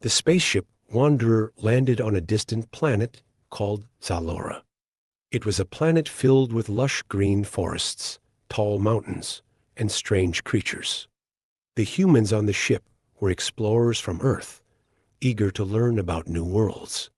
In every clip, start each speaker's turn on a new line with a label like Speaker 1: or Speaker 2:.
Speaker 1: The spaceship Wanderer landed on a distant planet called Zalora. It was a planet filled with lush green forests, tall mountains, and strange creatures. The humans on the ship were explorers from Earth, eager to learn about new worlds.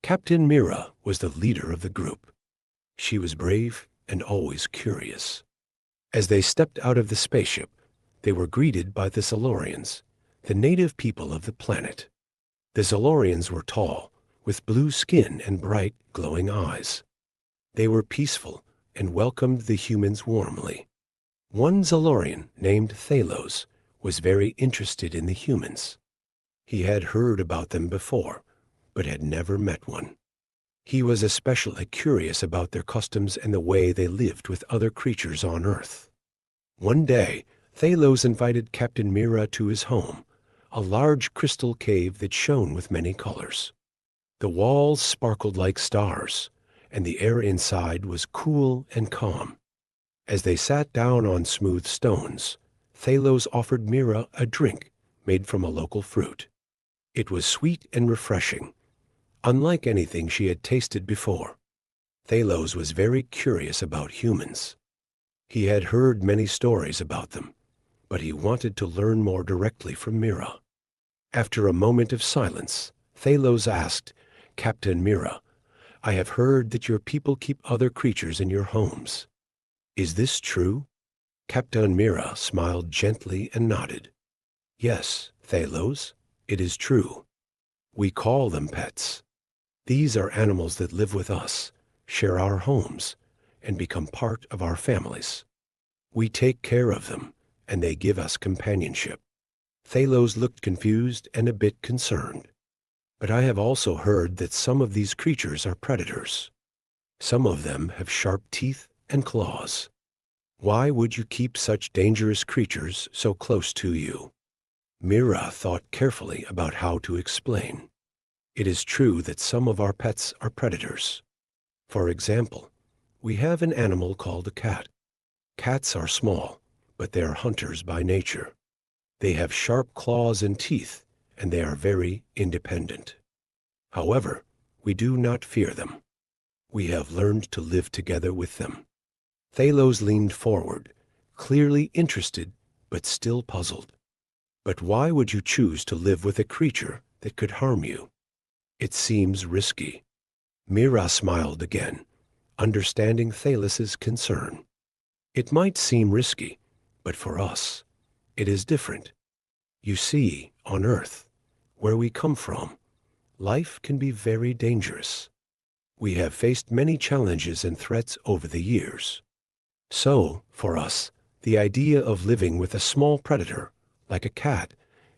Speaker 1: Captain Mira was the leader of the group. She was brave and always curious. As they stepped out of the spaceship, they were greeted by the Zalorians, the native people of the planet. The Zalorians were tall, with blue skin and bright, glowing eyes. They were peaceful and welcomed the humans warmly. One Zalorian, named Thalos, was very interested in the humans. He had heard about them before, but had never met one. He was especially curious about their customs and the way they lived with other creatures on Earth. One day, Thalos invited Captain Mira to his home, a large crystal cave that shone with many colors. The walls sparkled like stars, and the air inside was cool and calm. As they sat down on smooth stones, Thalos offered Mira a drink made from a local fruit. It was sweet and refreshing, unlike anything she had tasted before. Thalos was very curious about humans. He had heard many stories about them, but he wanted to learn more directly from Mira. After a moment of silence, Thalos asked, "Captain Mira, I have heard that your people keep other creatures in your homes. Is this true?" Captain Mira smiled gently and nodded. "Yes, Thalos, it is true. We call them pets. These are animals that live with us, share our homes, and become part of our families. We take care of them, and they give us companionship." Thalos looked confused and a bit concerned. "But I have also heard that some of these creatures are predators. Some of them have sharp teeth and claws. Why would you keep such dangerous creatures so close to you?" Mira thought carefully about how to explain. "It is true that some of our pets are predators. For example, we have an animal called a cat. Cats are small, but they are hunters by nature. They have sharp claws and teeth, and they are very independent. However, we do not fear them. We have learned to live together with them." Thalos leaned forward, clearly interested, but still puzzled. "But why would you choose to live with a creature that could harm you? It seems risky." Mira smiled again, understanding Thalos's concern. "It might seem risky, but for us, it is different. You see, on Earth, where we come from, life can be very dangerous. We have faced many challenges and threats over the years. So, for us, the idea of living with a small predator, like a cat,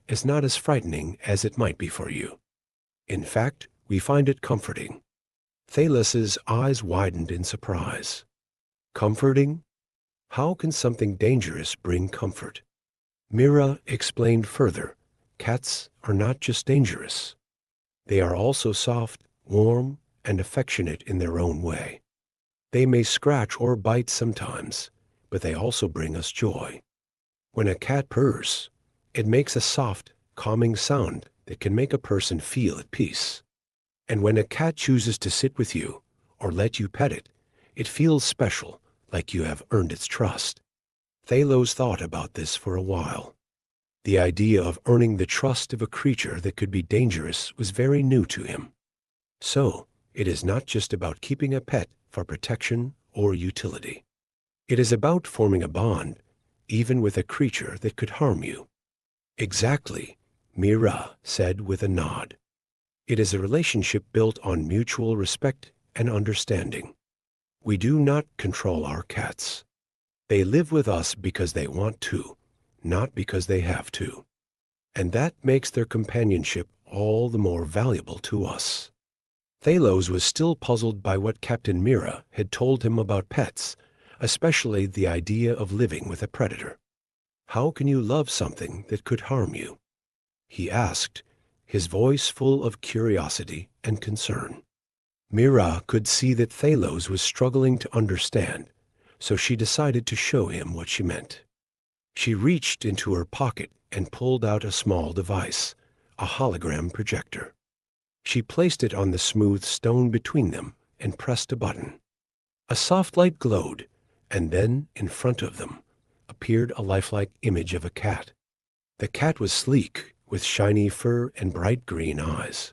Speaker 1: is not as frightening as it might be for you. In fact, we find it comforting." Thalos's eyes widened in surprise. "Comforting? How can something dangerous bring comfort?" Mira explained further, "Cats are not just dangerous. They are also soft, warm, and affectionate in their own way. They may scratch or bite sometimes, but they also bring us joy. When a cat purrs, it makes a soft, calming sound that can make a person feel at peace. And when a cat chooses to sit with you or let you pet it, it feels special, like you have earned its trust." Thalos thought about this for a while. The idea of earning the trust of a creature that could be dangerous was very new to him. So, it is not just about keeping a pet for protection or utility. It is about forming a bond, even with a creature that could harm you. "Exactly," Mira said with a nod. "It is a relationship built on mutual respect and understanding. We do not control our cats. They live with us because they want to, not because they have to. And that makes their companionship all the more valuable to us." Thalos was still puzzled by what Captain Mira had told him about pets, especially the idea of living with a predator. "How can you love something that could harm you?" he asked, his voice full of curiosity and concern. Mira could see that Thalos was struggling to understand, so she decided to show him what she meant. She reached into her pocket and pulled out a small device, a hologram projector. She placed it on the smooth stone between them and pressed a button. A soft light glowed, and then, in front of them, appeared a lifelike image of a cat. The cat was sleek, with shiny fur and bright green eyes.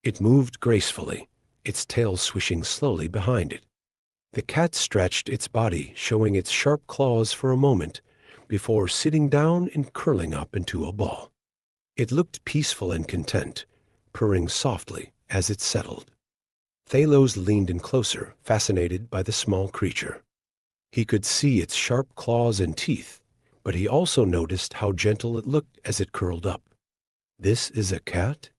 Speaker 1: It moved gracefully, its tail swishing slowly behind it. The cat stretched its body, showing its sharp claws for a moment, before sitting down and curling up into a ball. It looked peaceful and content, purring softly as it settled. Thalos leaned in closer, fascinated by the small creature. He could see its sharp claws and teeth, but he also noticed how gentle it looked as it curled up. "This is a cat?"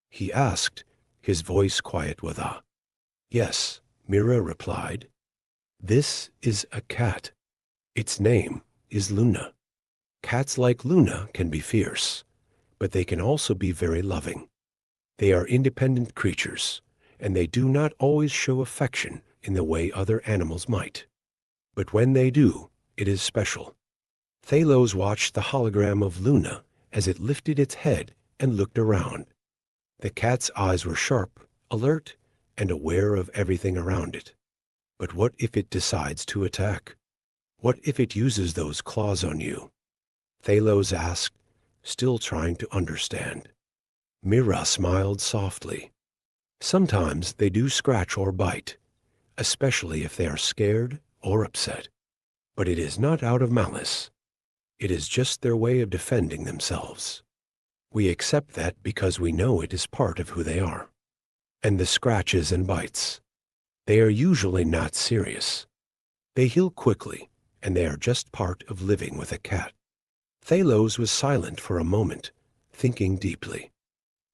Speaker 1: he asked, his voice quiet with awe. "Yes," Mira replied. "This is a cat. Its name is Luna. Cats like Luna can be fierce, but they can also be very loving. They are independent creatures, and they do not always show affection in the way other animals might. But when they do, it is special." Thalos watched the hologram of Luna as it lifted its head and looked around. The cat's eyes were sharp, alert, and aware of everything around it. But what if it decides to attack? What if it uses those claws on you? Thalos asked, still trying to understand. Mira smiled softly. "Sometimes they do scratch or bite, especially if they are scared or upset. But it is not out of malice. It is just their way of defending themselves. We accept that because we know it is part of who they are. And the scratches and bites, they are usually not serious. They heal quickly, and they are just part of living with a cat." Thalos was silent for a moment, thinking deeply.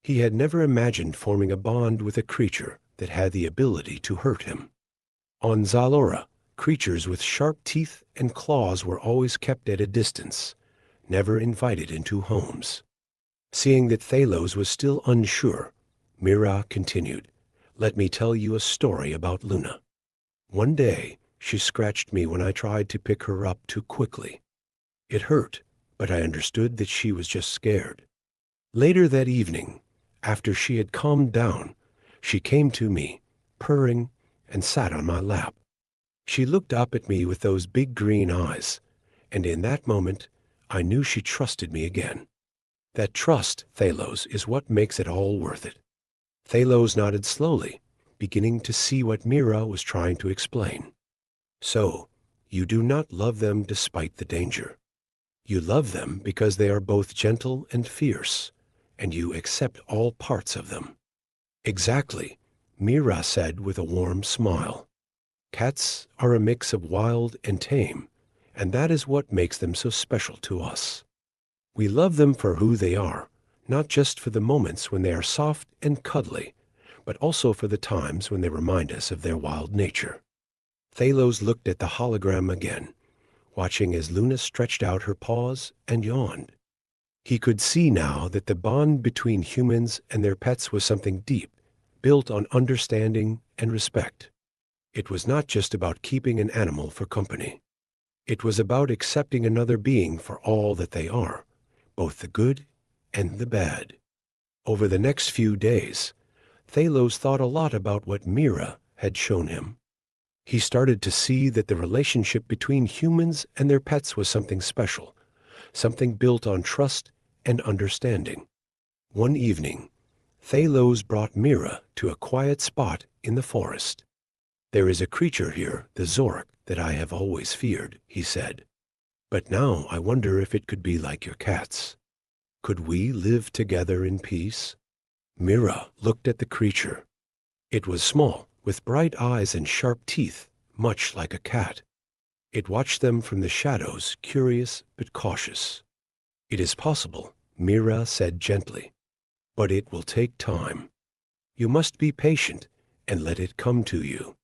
Speaker 1: He had never imagined forming a bond with a creature that had the ability to hurt him. On Zalora, creatures with sharp teeth and claws were always kept at a distance, never invited into homes. Seeing that Thalos was still unsure, Mira continued, "Let me tell you a story about Luna. One day, she scratched me when I tried to pick her up too quickly. It hurt, but I understood that she was just scared. Later that evening, after she had calmed down, she came to me, purring, and sat on my lap. She looked up at me with those big green eyes, and in that moment, I knew she trusted me again. That trust, Thalos, is what makes it all worth it." Thalos nodded slowly, beginning to see what Mira was trying to explain. "So, you do not love them despite the danger. You love them because they are both gentle and fierce, and you accept all parts of them." "Exactly," Mira said with a warm smile. "Cats are a mix of wild and tame, and that is what makes them so special to us. We love them for who they are, not just for the moments when they are soft and cuddly, but also for the times when they remind us of their wild nature." Thalos looked at the hologram again, watching as Luna stretched out her paws and yawned. He could see now that the bond between humans and their pets was something deep, built on understanding and respect. It was not just about keeping an animal for company. It was about accepting another being for all that they are, both the good and the bad. Over the next few days, Thalos thought a lot about what Mira had shown him. He started to see that the relationship between humans and their pets was something special, something built on trust and understanding. One evening, Thalos brought Mira to a quiet spot in the forest. "There is a creature here, the Zorak, that I have always feared," he said. "But now I wonder if it could be like your cats. Could we live together in peace?" Mira looked at the creature. It was small, with bright eyes and sharp teeth, much like a cat. It watched them from the shadows, curious but cautious. "It is possible," Mira said gently, "but it will take time. You must be patient and let it come to you."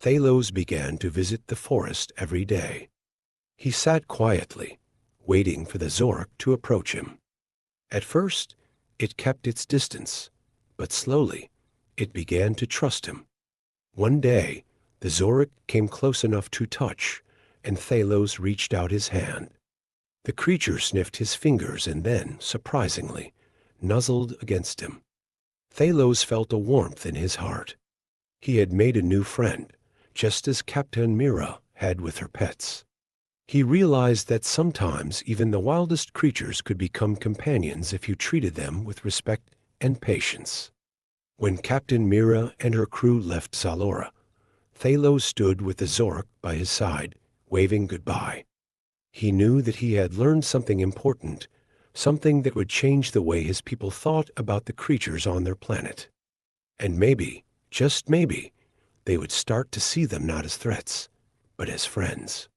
Speaker 1: Thalos began to visit the forest every day. He sat quietly, waiting for the Zorak to approach him. At first, it kept its distance, but slowly, it began to trust him. One day, the Zorak came close enough to touch, and Thalos reached out his hand. The creature sniffed his fingers and then, surprisingly, nuzzled against him. Thalos felt a warmth in his heart. He had made a new friend, just as Captain Mira had with her pets. He realized that sometimes even the wildest creatures could become companions if you treated them with respect and patience. When Captain Mira and her crew left Zalora, Thalos stood with the Zorak by his side, waving goodbye. He knew that he had learned something important, something that would change the way his people thought about the creatures on their planet. And maybe, just maybe, they would start to see them not as threats, but as friends.